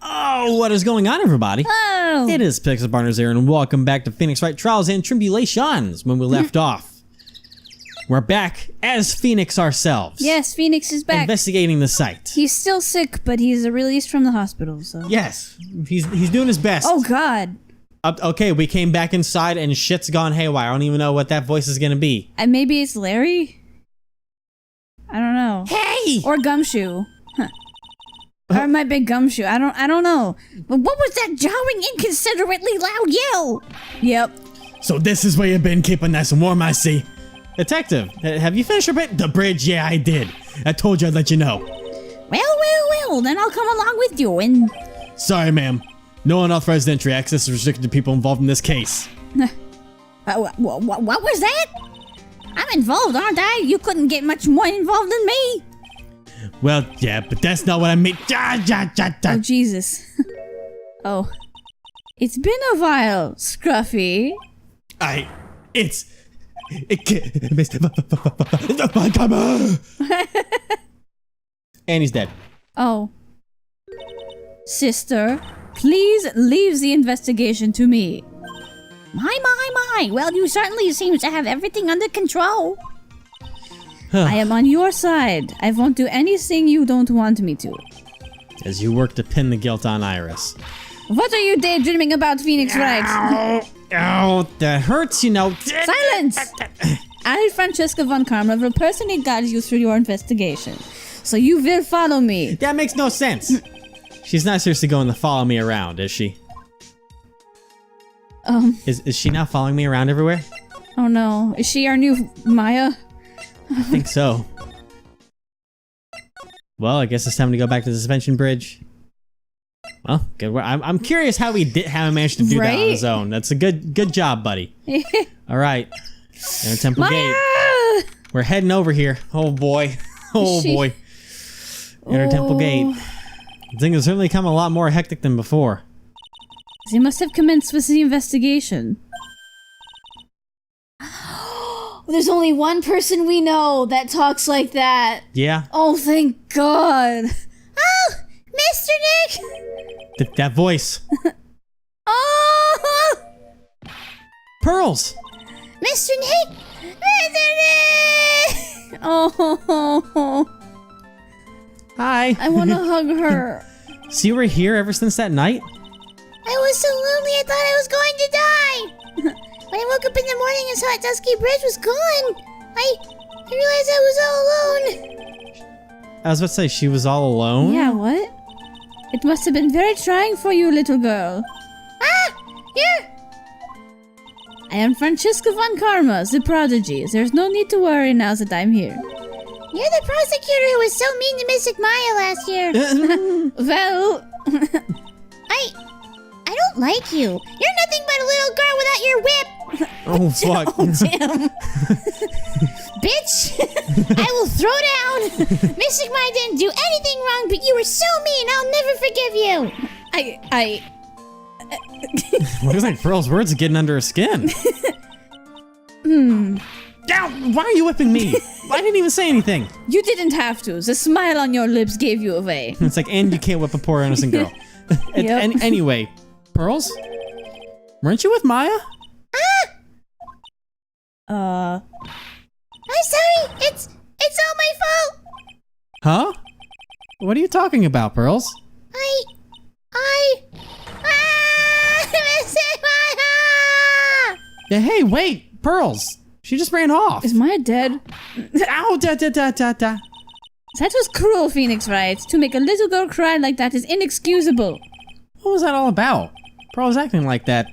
Oh, what is going on, everybody? Oh! It is Pixel Partners here, and welcome back to Phoenix Wright Trials and Tribulations. When we left off, we're back as Phoenix ourselves. Yes, Phoenix is back. Investigating the site. He's still sick, but he's released from the hospital, so... Yes, he's doing his best. Oh, God. Okay, we came back inside and shit's gone haywire. I don't even know what that voice is gonna be. And maybe it's Larry? I don't know. Hey! Or Gumshoe. Huh. Or it might be Gumshoe. I don't know. But what was that jarring, inconsiderately loud yell? Yep. So this is where you've been keeping nice and warm, I see. Detective, have you finished your bit? The bridge? Yeah, I did. I told you I'd let you know. Well, then I'll come along with you and... Sorry, ma'am. No unauthorized entry. Access is restricted to people involved in this case. What was that? I'm involved, aren't I? You couldn't get much more involved than me. Well, yeah, but that's not what I mean. Oh, Jesus. Oh. It's been a while, Scruffy. And he's dead. Oh. Sister, please leave the investigation to me. My. Well, you certainly seem to have everything under control. I am on your side. I won't do anything you don't want me to. As you work to pin the guilt on Iris. What are you daydreaming about, Phoenix Wright? Ow, that hurts, you know. Silence! I, Francesca von Karma, will personally guide you through your investigation. So you will follow me. That makes no sense. She's not seriously going to follow me around, is she? Is she now following me around everywhere? Oh no. Is she our new Maya? I think so. Well, I guess it's time to go back to the suspension bridge. Well, good. I'm curious how he managed to do that on his own. That's a good job, buddy. All right, Inner Temple Gate. We're heading over here. Oh boy, boy. Inner Temple Gate. Things have certainly come a lot more hectic than before. They must have commenced with the investigation. There's only one person we know that talks like that. Yeah. Oh, thank God. Oh, Mr. Nick! That voice. Oh! Pearls! Mr. Nick! Mr. Nick! Oh. Hi. I want to hug her. So you were here ever since that night? I was so lonely I thought I was going to die. When I woke up in the morning and saw that Dusky Bridge was gone, I realized I was all alone. I was about to say, she was all alone? Yeah, what? It must have been very trying for you, little girl. Ah! Here! I am Francesca von Karma, the prodigy. There's no need to worry now that I'm here. You're the prosecutor who was so mean to Mystic Maya last year. Well... I don't like you. You're nothing but a little girl without your whip. Oh, fuck. Oh, damn. Bitch, I will throw down. Mystic Maya didn't do anything wrong, but you were so mean. I'll never forgive you. Looks like Pearl's words are getting under her skin. Ow, why are you whipping me? I didn't even say anything. You didn't have to. The smile on your lips gave you away. It's like, and you can't whip a poor innocent girl. Yep. Anyway, Pearls? Weren't you with Maya? I'm sorry. It's all my fault. Huh? What are you talking about, Pearls? Yeah, hey, wait, Pearls. She just ran off. Is Maya dead? Ow, da. That was cruel, Phoenix Wright. To make a little girl cry like that is inexcusable. What was that all about? Pearl was acting like that.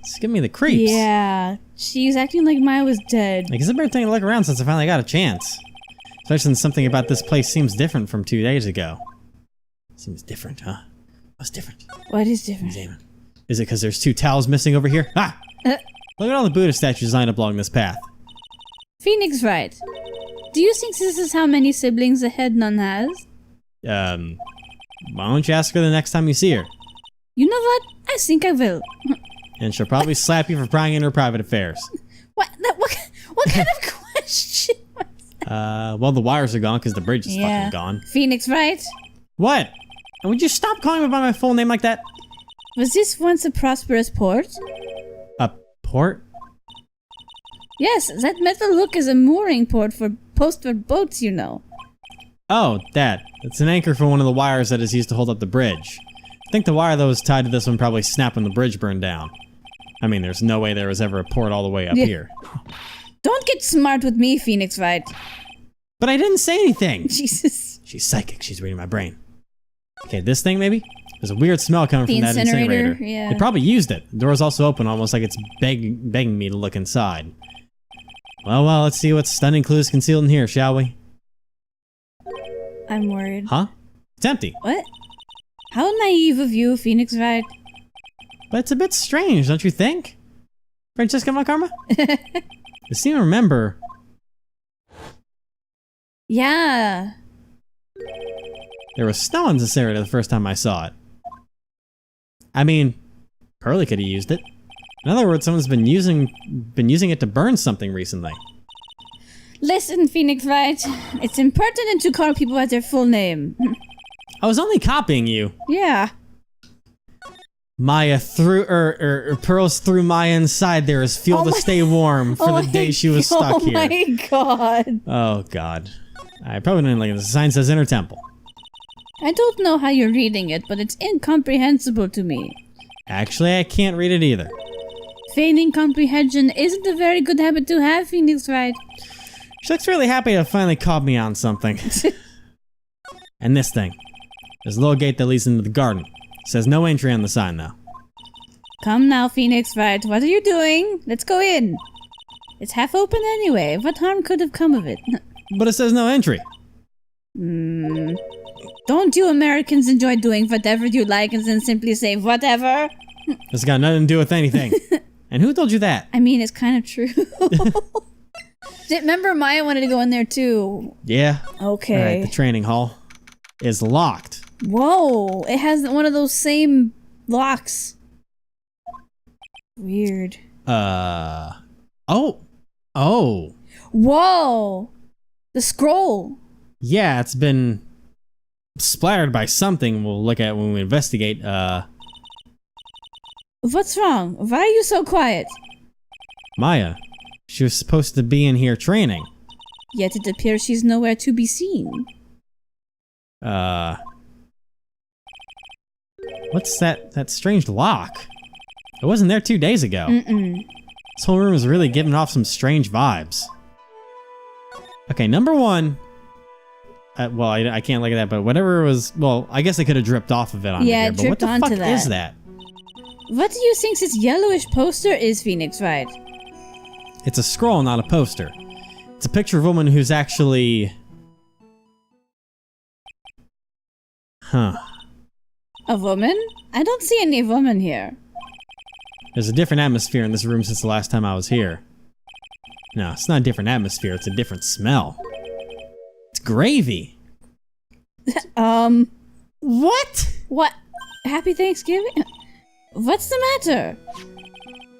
It's giving me the creeps. Yeah, she's acting like Maya was dead. I guess I better take a look around since I finally got a chance. Especially since something about this place seems different from 2 days ago. Seems different, huh? What's different? What is different? Is it because there's 2 towels missing over here? Ah! Look at all the Buddha statues lined up along this path. Phoenix Wright, do you think this is how many siblings a head nun has? Why don't you ask her the next time you see her? You know what? I think I will. And she'll probably slap you for prying into her private affairs. What kind of question was that? Well, the wires are gone because the bridge is fucking gone. Phoenix Wright? What? And would you stop calling me by my full name like that? Was this once a prosperous port? A port? Yes, that metal hook is a mooring port for post-war boats, you know. Oh, that. It's an anchor for one of the wires that is used to hold up the bridge. I think the wire that was tied to this one probably snapped when the bridge burned down. I mean, there's no way there was ever a port all the way up here. Don't get smart with me, Phoenix Wright. But I didn't say anything. Jesus. She's psychic. She's reading my brain. Okay, this thing maybe? There's a weird smell coming from that incinerator. Yeah. They probably used it. The door's also open, almost like it's begging me to look inside. Well, let's see what stunning clues concealed in here, shall we? I'm worried. Huh? It's empty. What? How naive of you, Phoenix Wright. But it's a bit strange, don't you think? Francesca von Karma? I seem to remember. Yeah. There was snow in this area the first time I saw it. I mean, Curly could have used it. In other words, someone's been using it to burn something recently. Listen, Phoenix Wright. It's impertinent to call people by their full name. I was only copying you. Yeah. Maya threw pearls through Maya inside there as fuel to stay warm for the day she was stuck here. Oh my god. Oh god. I probably didn't like it. The sign says Inner Temple. I don't know how you're reading it, but it's incomprehensible to me. Actually, I can't read it either. Feigning comprehension isn't a very good habit to have, Phoenix Wright. She looks really happy to finally caught me on something. And this thing. There's a little gate that leads into the garden. It says no entry on the sign, though. Come now, Phoenix Wright. What are you doing? Let's go in. It's half open anyway. What harm could have come of it? But it says no entry. Don't you Americans enjoy doing whatever you like and then simply say whatever? It's got nothing to do with anything. And who told you that? I mean, it's kind of true. Remember Maya wanted to go in there too. Yeah. Okay. Alright, the training hall is locked. Whoa, it has one of those same locks. Weird. Oh. Whoa! The scroll. Yeah, it's been splattered by something we'll look at when we investigate. What's wrong? Why are you so quiet? Maya. She was supposed to be in here training. Yet it appears she's nowhere to be seen. What's that strange lock? It wasn't there 2 days ago. This whole room is really giving off some strange vibes. Okay, number one. Well, I can't look at that, but whatever it was, well, I guess I could have dripped off of it on yeah, here, but what the fuck that. is that? What do you think this yellowish poster is, Phoenix Wright? It's a scroll, not a poster. It's a picture of a woman who's actually... Huh. A woman? I don't see any woman here. There's a different atmosphere in this room since the last time I was here. No, it's not a different atmosphere, it's a different smell. It's gravy. What? What? Happy Thanksgiving? What's the matter?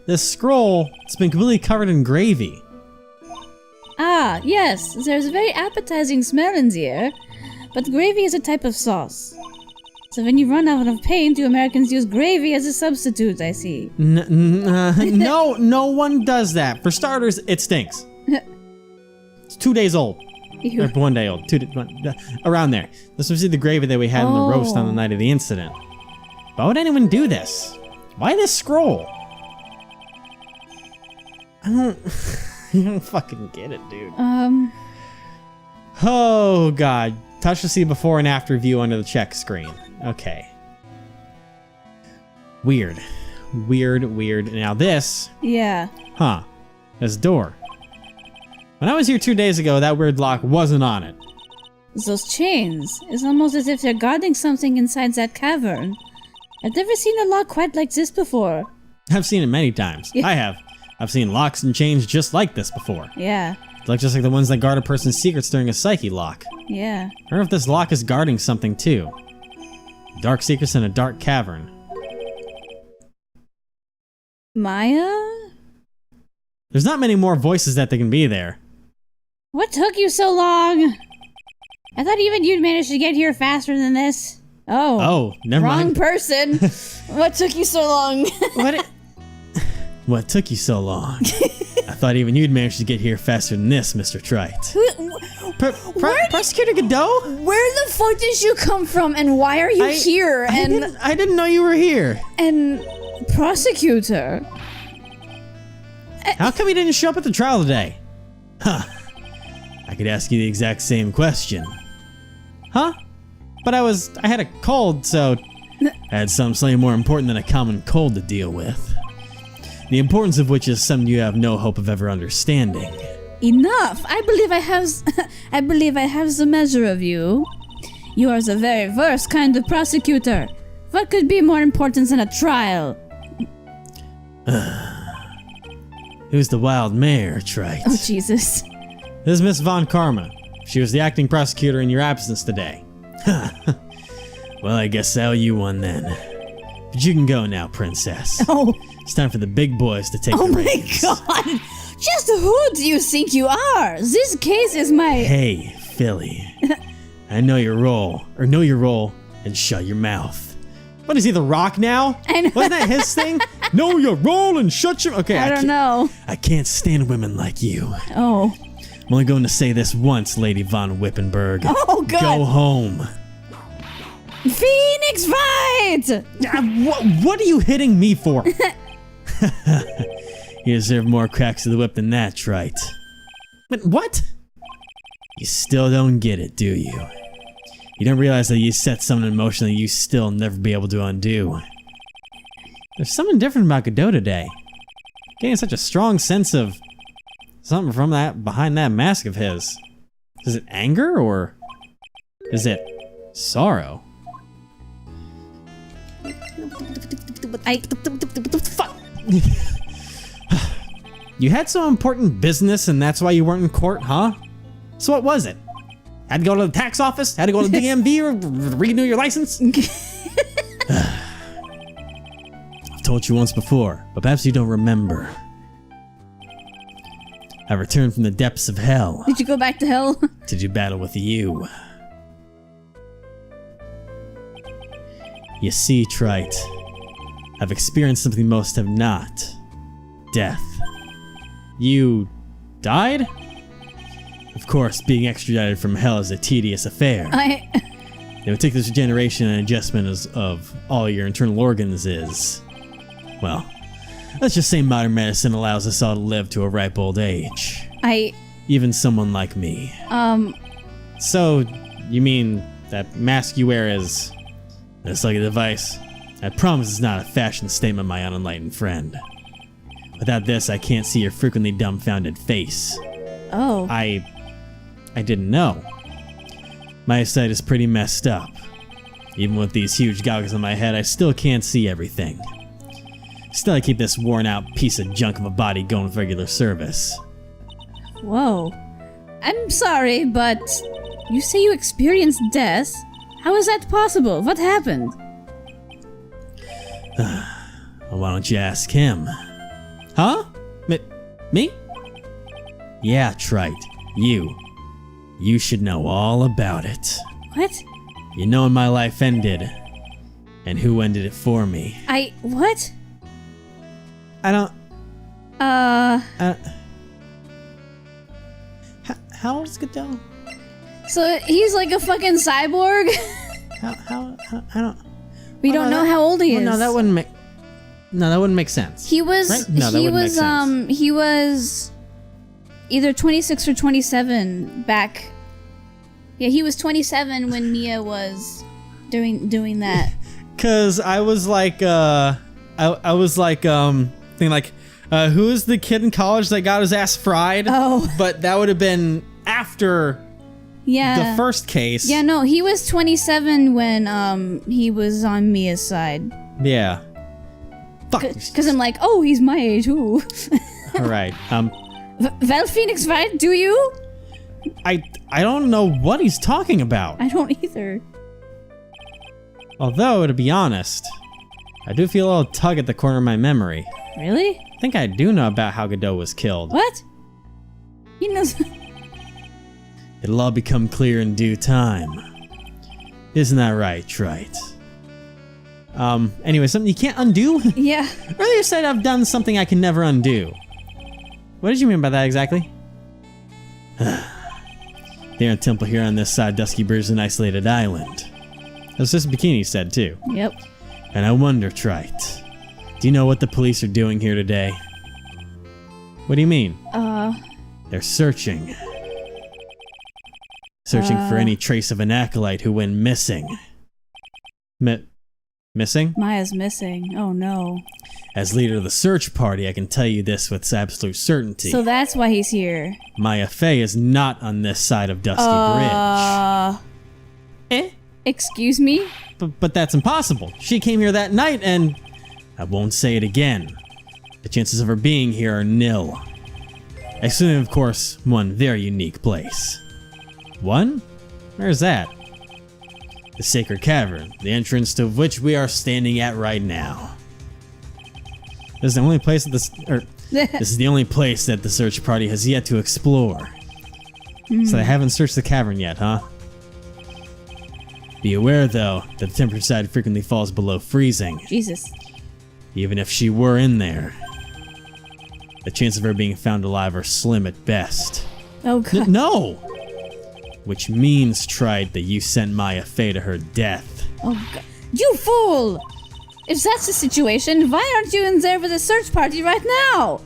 This scroll, it's been completely covered in gravy. Ah, yes, there's a very appetizing smell in the air, but gravy is a type of sauce. So when you run out of paint, you Americans use gravy as a substitute, I see. No, no one does that. For starters, it stinks. It's 2 days old. Or 1 day old. Around there. This was the gravy that we had in the roast on the night of the incident. Why would anyone do this? Why this scroll? I don't fucking get it, dude. Oh god. Touch to see before and after view under the check screen. Okay. Weird. Weird. Now this... Yeah. Huh. This door. When I was here 2 days ago, that weird lock wasn't on it. Those chains. It's almost as if they're guarding something inside that cavern. I've never seen a lock quite like this before. I've seen it many times. Yeah. I have. I've seen locks and chains just like this before. Yeah. Like just like the ones that guard a person's secrets during a psyche lock. Yeah. I wonder if this lock is guarding something too. Dark secrets in a dark cavern. Maya? There's not many more voices that there can be there. What took you so long? I thought even you'd manage to get here faster than this. Oh, never wrong mind. person. What took you so long? What took you so long? I thought even you'd manage to get here faster than this, Mr. Trite. Prosecutor Godot? Where the fuck did you come from, and why are you here? I didn't know you were here. And prosecutor. How come you didn't show up at the trial today? Huh. I could ask you the exact same question. Huh? But I had a cold, so I had something slightly more important than a common cold to deal with. The importance of which is something you have no hope of ever understanding. Enough! I believe I have the measure of you. You are the very worst kind of prosecutor. What could be more important than a trial? Who's the wild mare, Trite? Oh, Jesus. This is Miss Von Karma. She was the acting prosecutor in your absence today. Well, I guess I owe you one then. But you can go now, princess. Oh. It's time for the big boys to take the reins. Oh my god! Just who do you think you are? This case is my... Hey, Philly. I know your role, and shut your mouth. What is he, The Rock now? I know. Wasn't that his thing? Know your role and shut your... Okay, I don't know. I can't stand women like you. Oh. I'm only going to say this once, Lady Von Wippenberg. Oh, God. Go home. Phoenix Wright! What are you hitting me for? You deserve more cracks of the whip than that, Trite. But what? You still don't get it, do you? You don't realize that you set something in motion that you still never be able to undo. There's something different about Godot today. Getting such a strong sense of something from that behind that mask of his. Is it anger or is it sorrow? Fuck. You had some important business and that's why you weren't in court, huh? So what was it? Had to go to the tax office? Had to go to the DMV or renew your license? I've told you once before, but perhaps you don't remember. I returned from the depths of hell. Did you go back to hell? To do battle with you. You see, Trite, I've experienced something most have not. Death. You died? Of course, being extradited from hell is a tedious affair. It would take this regeneration and adjustment of all your internal organs is... Well, let's just say modern medicine allows us all to live to a ripe old age. Even someone like me. So, you mean that mask you wear is... It's like a device? I promise it's not a fashion statement, my unenlightened friend. Without this, I can't see your frequently dumbfounded face. Oh. I didn't know. My eyesight is pretty messed up. Even with these huge goggles on my head, I still can't see everything. Still, I keep this worn-out piece of junk of a body going with regular service. Whoa. I'm sorry, but you say you experienced death? How is that possible? What happened? Well, why don't you ask him? Huh? Me? Yeah, Trite. You should know all about it. What? You know when my life ended. And who ended it for me. What? I don't... How old is Godot? So he's like a fucking cyborg? I don't... We don't know how old he is. No, that wouldn't make... No, that wouldn't make sense. He was... Right? No, that wouldn't make sense. He was... either 26 or 27 back... Yeah, he was 27 when Mia was doing that. Cause I was like, thinking like, who is the kid in college that got his ass fried? Oh. But that would have been after the first case. Yeah, no, he was 27 when he was on Mia's side. Yeah. Fuck. Cause I'm like, oh, he's my age, ooh. Alright, Well, Phoenix Wright, do you? I don't know what he's talking about. I don't either. Although, to be honest, I do feel a little tug at the corner of my memory. Really? I think I do know about how Godot was killed. What? He knows. It'll all become clear in due time. Isn't that right, Trite? Anyway, something you can't undo? Yeah. Earlier said I've done something I can never undo. What did you mean by that exactly? The inner temple here on this side, Dusky Bridge is an isolated island. That's just Bikini said too. Yep. And I wonder, Trite, do you know what the police are doing here today? What do you mean? They're searching. Searching for any trace of an acolyte who went missing. Missing? Maya's missing. Oh no. As leader of the search party, I can tell you this with absolute certainty. So that's why he's here. Maya Fey is not on this side of Dusky Bridge. Excuse me? But that's impossible. She came here that night and... I won't say it again. The chances of her being here are nil. Excluding, of course, one very unique place. One? Where's that? The Sacred Cavern, the entrance to which we are standing at right now. This is the only place that this is the only place that the search party has yet to explore. So they haven't searched the cavern yet, huh? Be aware, though, that the temperature side frequently falls below freezing. Jesus. Even if she were in there, the chances of her being found alive are slim at best. Oh god. No! Which means, Trite, that you sent Maya Fey to her death. Oh god. You fool! If that's the situation, why aren't you in there with the search party right now?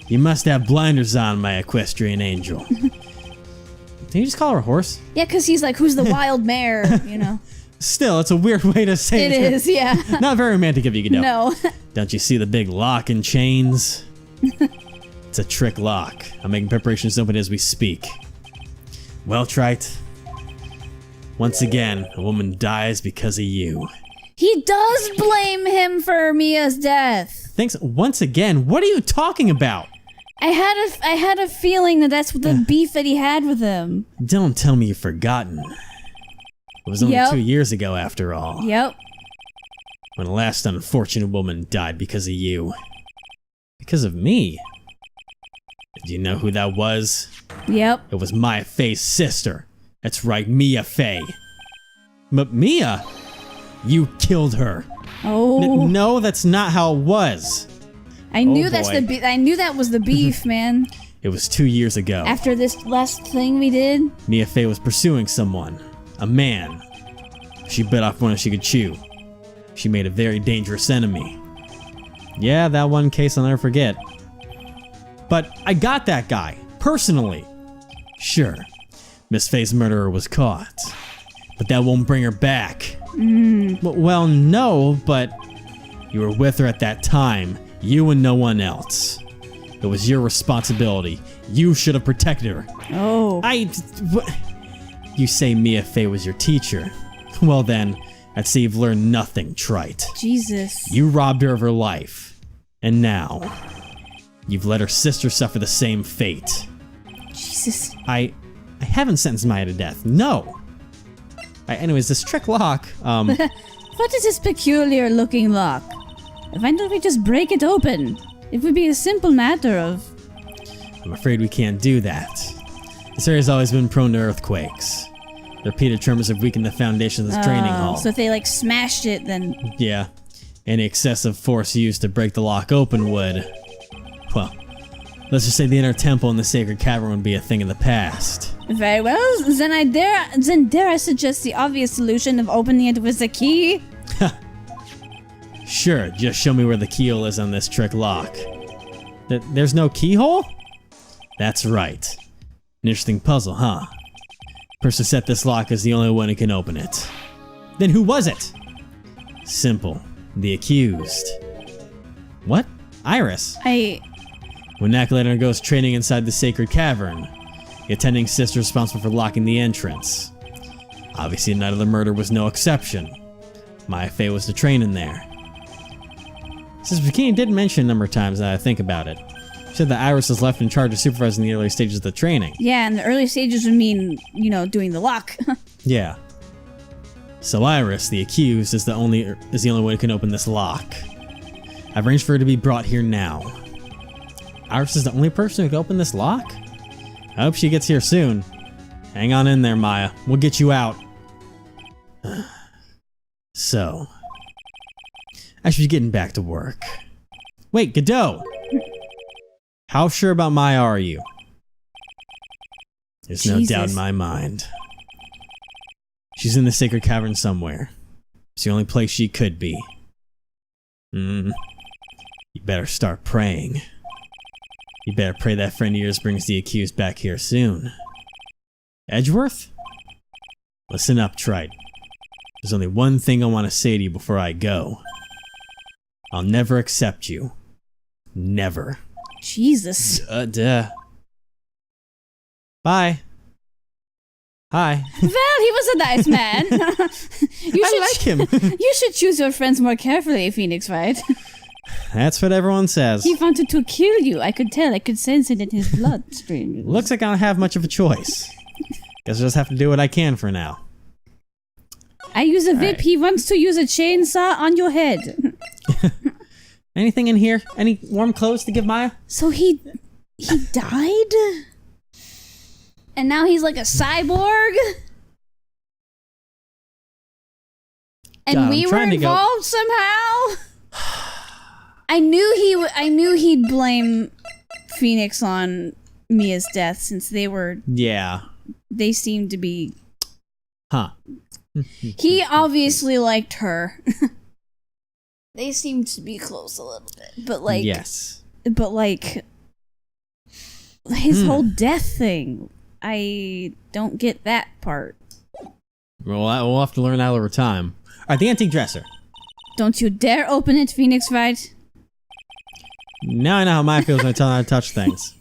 You must have blinders on, my equestrian angel. Did you just call her a horse? Yeah, because he's like, who's the wild mare, you know? Still, it's a weird way to say it. It is, yeah. Not very romantic of you, Godot. No. Don't you see the big lock and chains? It's a trick lock. I'm making preparations to open it as we speak. Well, Trite, once again, a woman dies because of you. He does blame him for Mia's death. Thanks. Once again, what are you talking about? I had a feeling that that's the beef that he had with him. Don't tell me you've forgotten. It was only 2 years ago, after all. Yep. When the last unfortunate woman died because of you. Because of me? Do you know who that was? Yep. It was Maya Fey's sister. That's right, Mia Fey. But Mia? You killed her. Oh. No, that's not how it was. I knew I knew that was the beef, man. It was 2 years ago. After this last thing we did? Mia Fey was pursuing someone. A man. She bit off more than she could chew. She made a very dangerous enemy. Yeah, that one case I'll never forget. But I got that guy, personally. Sure, Miss Fey's murderer was caught. But that won't bring her back. Well, no, but you were with her at that time. You and no one else. It was your responsibility. You should have protected her. Oh. You say Mia Fey was your teacher. Well then, I'd say you've learned nothing, Trite. Jesus. You robbed her of her life. And now, you've let her sister suffer the same fate. Jesus. I haven't sentenced Maya to death. No. Anyways, this trick lock, What is this peculiar looking lock? Why don't we just break it open? It would be a simple matter of... I'm afraid we can't do that. This area's always been prone to earthquakes. Repeated tremors have weakened the foundation of this training hall. So if they like smashed it, then... Yeah. Any excessive force used to break the lock open would... Well, let's just say the inner temple and the sacred cavern would be a thing of the past. Very well, then dare I suggest the obvious solution of opening it with a key? Sure, just show me where the keyhole is on this trick lock. There's no keyhole? That's right. An interesting puzzle, huh? Person who set this lock is the only one who can open it. Then who was it? Simple. The accused. What? Iris? When Acolyte undergoes training inside the sacred cavern, the attending sister is responsible for locking the entrance. Obviously, the night of the murder was no exception. Maya Fey was to train in there. Since Bikini did mention a number of times that I think about it. She said that Iris was left in charge of supervising the early stages of the training. Yeah, and the early stages would mean, you know, doing the lock. Yeah. So Iris, the accused, is the only one who can open this lock. I've arranged for her to be brought here now. Iris is the only person who can open this lock? I hope she gets here soon. Hang on in there, Maya. We'll get you out. So, I should be getting back to work. Wait, Godot! How sure about Maya are you? There's no doubt in my mind. She's in the sacred cavern somewhere. It's the only place she could be. You better start praying. You better pray that friend of yours brings the accused back here soon. Edgeworth? Listen up, Trite. There's only one thing I want to say to you before I go. I'll never accept you. Never. Jesus. Duh. Bye. Hi. Well, he was a nice man. I like him. You should choose your friends more carefully, Phoenix Wright. That's what everyone says. He wanted to kill you. I could tell. I could sense it in his bloodstream. Looks like I don't have much of a choice. Guess I just have to do what I can for now. I use a whip. Right. He wants to use a chainsaw on your head. Anything in here? Any warm clothes to give Maya? So he died? And now he's like a cyborg? And God, we I'm were trying to go- involved somehow? I knew he'd blame Phoenix on Mia's death since they seemed to be... Huh. He obviously liked her. They seemed to be close a little bit, but like... Yes. But like... His whole death thing, I don't get that part. Well, we'll have to learn that over time. Alright, the antique dresser. Don't you dare open it, Phoenix Wright. Now I know how Maya feels when I tell her how to touch things.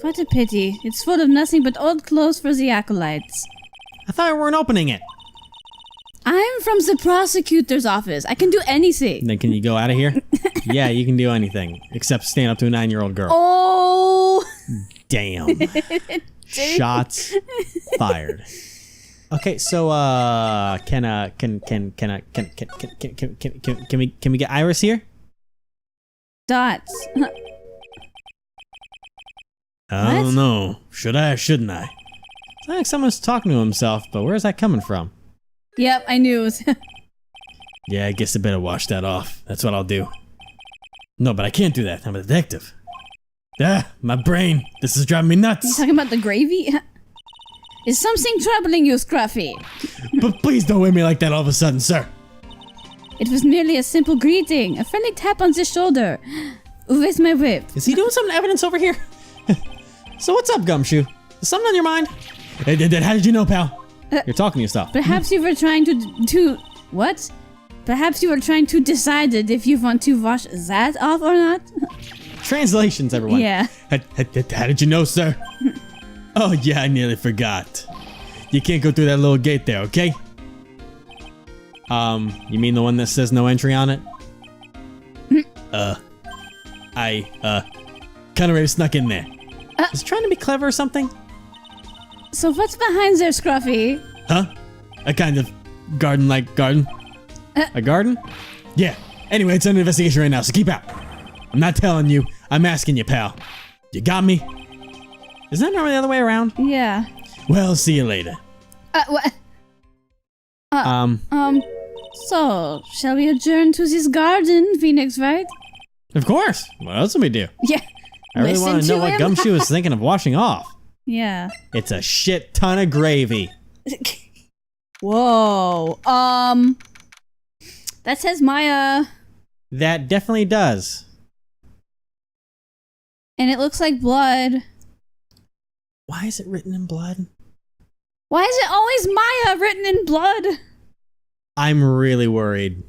What a pity. It's full of nothing but old clothes for the acolytes. I thought we weren't opening it. I'm from the prosecutor's office. I can do anything. Then can you go out of here? Yeah, you can do anything. Except stand up to a 9-year-old girl. Oh! Damn. Shots fired. Okay, so can we get Iris here? Dots. I don't know. Should I or shouldn't I? It's not like someone's talking to himself, but where's that coming from? Yep, I knew it was... Yeah, I guess I better wash that off. That's what I'll do. No, but I can't do that. I'm a detective. Ah, my brain. This is driving me You nuts. talking about the gravy? Is something troubling you, Scruffy? But please don't weigh me like that all of a sudden, sir. It was merely a simple greeting. A friendly tap on the shoulder. Where's my whip? Is he doing some evidence over here? So what's up, Gumshoe? Is something on your mind? How did you know, pal? You're talking to yourself. Perhaps you were trying to... What? Perhaps you were trying to decide if you want to wash that off or not? Translations, everyone. Yeah. How did you know, sir? Oh, yeah, I nearly forgot. You can't go through that little gate there, okay? You mean the one that says no entry on it? I kind of already snuck in there. Is he trying to be clever or something? So what's behind there, Scruffy? Huh? A kind of garden-like garden? A garden? Yeah. Anyway, it's under investigation right now, so keep out. I'm not telling you. I'm asking you, pal. You got me? Isn't that normally the other way around? Yeah. Well, see you later. What? So, shall we adjourn to this garden, Phoenix, right? Of course. What else would we do? Yeah. I really Listen want to know to what him. Gumshoe is thinking of washing off. Yeah. It's a shit ton of gravy. Whoa. That says Maya. That definitely does. And it looks like blood. Why is it written in blood? Why is it always Maya written in blood? I'm really worried.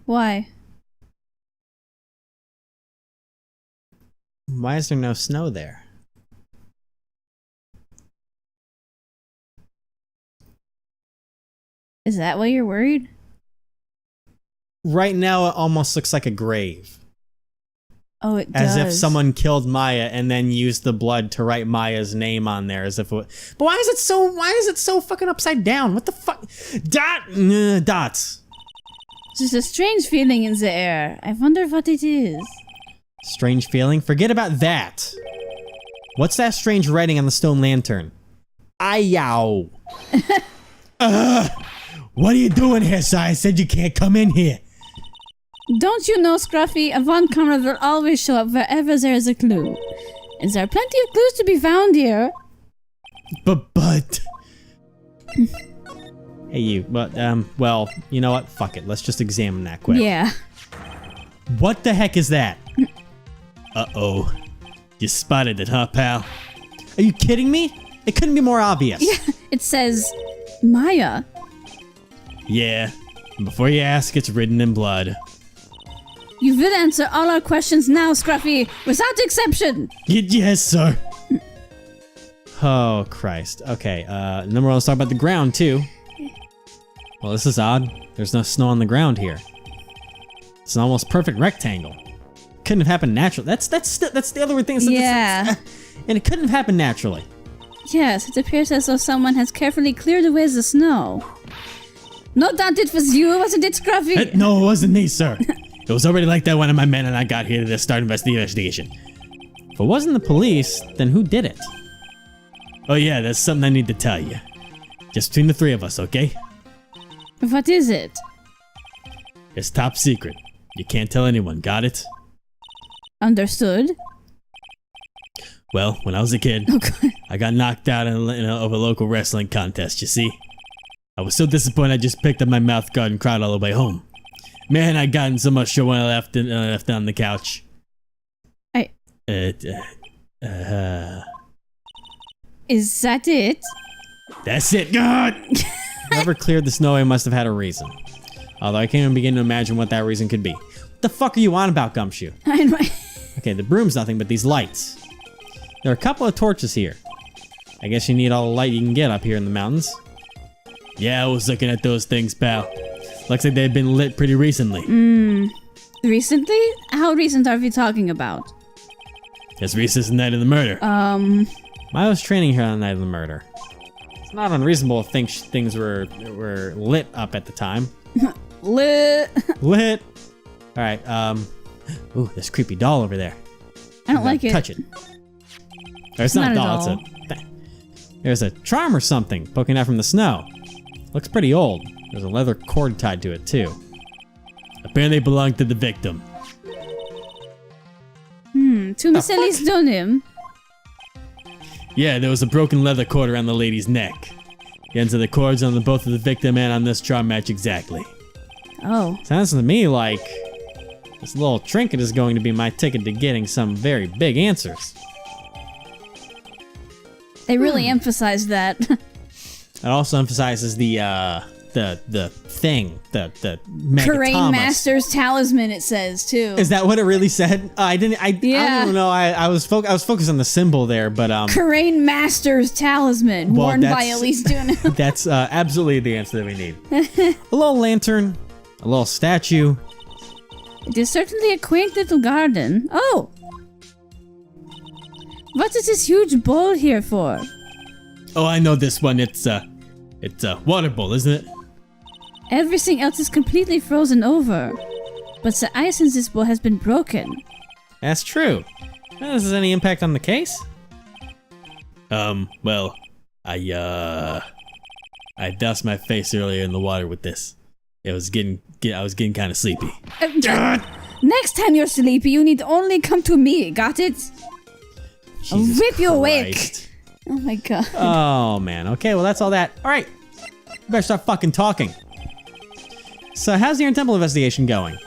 Why? Why is there no snow there? Is that why you're worried? Right now, it almost looks like a grave. Oh, it does. As if someone killed Maya and then used the blood to write Maya's name on there, as if it. But why is it so fucking upside down? What the fuck? Dots. There's a strange feeling in the air. I wonder what it is. Strange feeling? Forget about that. What's that strange writing on the stone lantern? Yow. What are you doing here, sir? I said you can't come in here. Don't you know, Scruffy, a Von Karma will always show up wherever there is a clue. And there are plenty of clues to be found here. But... Hey, you. Well, you know what? Fuck it. Let's just examine that quick. Yeah. What the heck is that? Uh-oh. You spotted it, huh, pal? Are you kidding me? It couldn't be more obvious. Yeah, it says Maya. Yeah. And before you ask, it's written in blood. You will answer all our questions now, Scruffy, without exception. Yes, sir. Oh, Christ. Okay, then we're gonna talk about the ground, too. Well, this is odd. There's no snow on the ground here. It's an almost perfect rectangle. Couldn't have happened naturally. That's the other thing. Yeah. And it couldn't have happened naturally. Yes, it appears as though someone has carefully cleared away the snow. No doubt it was you, wasn't it, Scruffy? No, it wasn't me, sir. It was already like that when my men and I got here to start the investigation. If it wasn't the police, then who did it? Oh yeah, there's something I need to tell you. Just between the three of us, okay? What is it? It's top secret. You can't tell anyone, got it? Understood. Well, when I was a kid, I got knocked out of a local wrestling contest, you see? I was so disappointed I just picked up my mouth guard and cried all the way home. Man, I got in so much trouble when I left on the couch. Is that it? That's it. God! Whoever cleared the snow away must have had a reason. Although I can't even begin to imagine what that reason could be. What the fuck are you on about, Gumshoe? I know. Okay, the broom's nothing but these lights. There are a couple of torches here. I guess you need all the light you can get up here in the mountains. Yeah, I was looking at those things, pal. Looks like they've been lit pretty recently. Recently? How recent are we talking about? As recent as the night of the murder. I was training here on the night of the murder. It's not unreasonable to think things were lit up at the time. Lit. Lit. All right. Ooh, this creepy doll over there. I don't like it. Touch it. Or it's not a doll. There's a charm or something poking out from the snow. Looks pretty old. There's a leather cord tied to it too. Apparently it belonged to the victim. To Miss Elise Donim. Yeah, there was a broken leather cord around the lady's neck. The ends of the cords on both of the victim and on this charm match exactly. Oh. Sounds to me like this little trinket is going to be my ticket to getting some very big answers. They really emphasized that. It also emphasizes the thing, the Karain Master's talisman, it says too. Is that what it really said? I don't know. I was focused on the symbol there, but Karain Master's talisman, worn by Elise Donim. That's absolutely the answer that we need. A little lantern, a little statue. It is certainly a quaint little garden. Oh! What is this huge bowl here for? Oh, I know this one. It's a water bowl, isn't it? Everything else is completely frozen over. But the ice in this bowl has been broken. That's true. Does this have any impact on the case? Well, I doused my face earlier in the water with this. I was getting kind of sleepy. Next time you're sleepy, you need only come to me, got it? I'll whip you awake. Oh my god. Oh man. Okay, well that's all that. All right. Better start fucking talking. So how's your temple investigation going?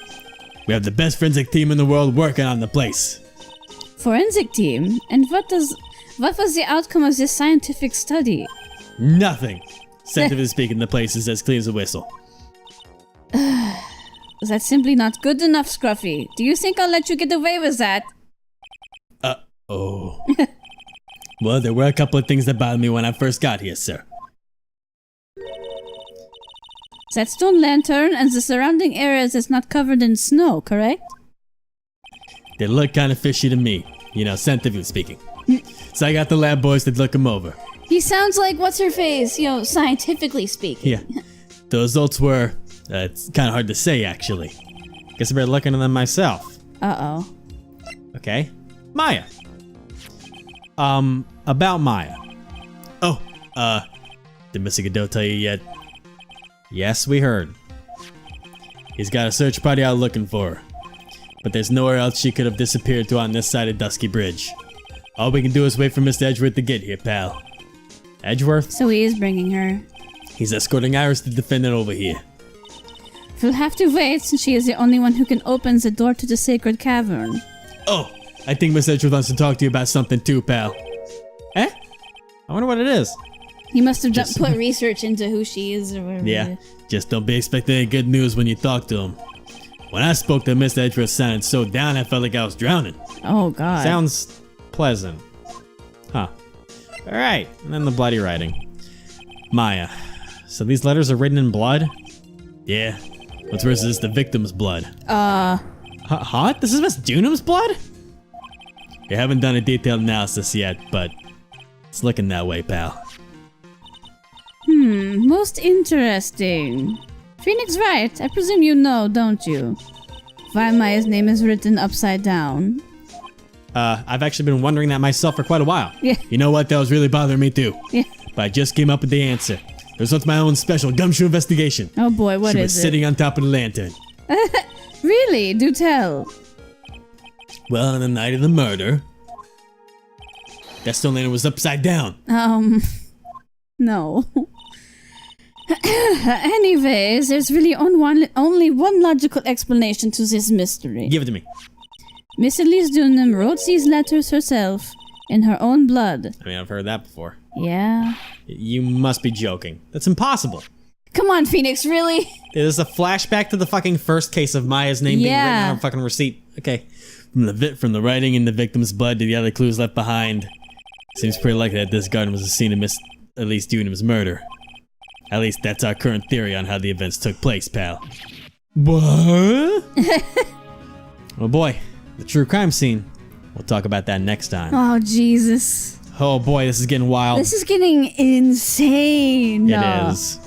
We have the best forensic team in the world working on the place. Forensic team? And what was the outcome of this scientific study? Nothing. Scientifically speaking, the place is as clean as a whistle. That's simply not good enough, Scruffy. Do you think I'll let you get away with that? Oh. Well, there were a couple of things that bothered me when I first got here, sir. That stone lantern and the surrounding areas is not covered in snow, correct? They look kind of fishy to me, scientifically speaking. So I got the lab boys to look them over. He sounds like what's-her-face, scientifically speaking. Yeah. The results were, it's kind of hard to say, actually. Guess I better look into them myself. Uh-oh. Okay. Maya. About Maya. Oh, Did Mr. Godot tell you yet? Yes, we heard. He's got a search party out looking for her. But there's nowhere else she could have disappeared to on this side of Dusky Bridge. All we can do is wait for Mr. Edgeworth to get here, pal. Edgeworth? So he is bringing her. He's escorting Iris the defendant over here. We'll have to wait since she is the only one who can open the door to the sacred cavern. Oh, I think Mr. Edgeworth wants to talk to you about something too, pal. Eh? I wonder what it is. He must have put research into who she is or whatever. Yeah, just don't be expecting any good news when you talk to him. When I spoke to Mr. Edgeworth sounded so down I felt like I was drowning. Oh god. Sounds pleasant. Huh. Alright, and then the bloody writing. Maya. So these letters are written in blood? Yeah. What's worse is the victim's blood. Huh? This is Miss Dunham's blood? We haven't done a detailed analysis yet, but it's looking that way, pal. Most interesting. Phoenix Wright, I presume you know, don't you? Why Maya's name is written upside down. I've actually been wondering that myself for quite a while. Yeah. You know what? That was really bothering me too. Yeah. But I just came up with the answer. It was with my own special Gumshoe investigation. Oh boy, what she is was it? sitting on top of the lantern. Really? Do tell. Well, on the night of the murder, that stone lantern was upside down. No. Anyways, there's really only one logical explanation to this mystery. Give it to me. Miss Elise Dunham wrote these letters herself in her own blood. I mean, I've heard that before. Yeah. You must be joking. That's impossible. Come on, Phoenix, really? There's a flashback to the fucking first case of Maya's name being written on a fucking receipt. Okay. From the writing in the victim's blood to the other clues left behind. Seems pretty likely that this garden was the scene of Miss Elise Dunham's murder. At least that's our current theory on how the events took place, pal. What? Oh boy, the true crime scene. We'll talk about that next time. Oh, Jesus. Oh boy, this is getting wild. This is getting insane. It is.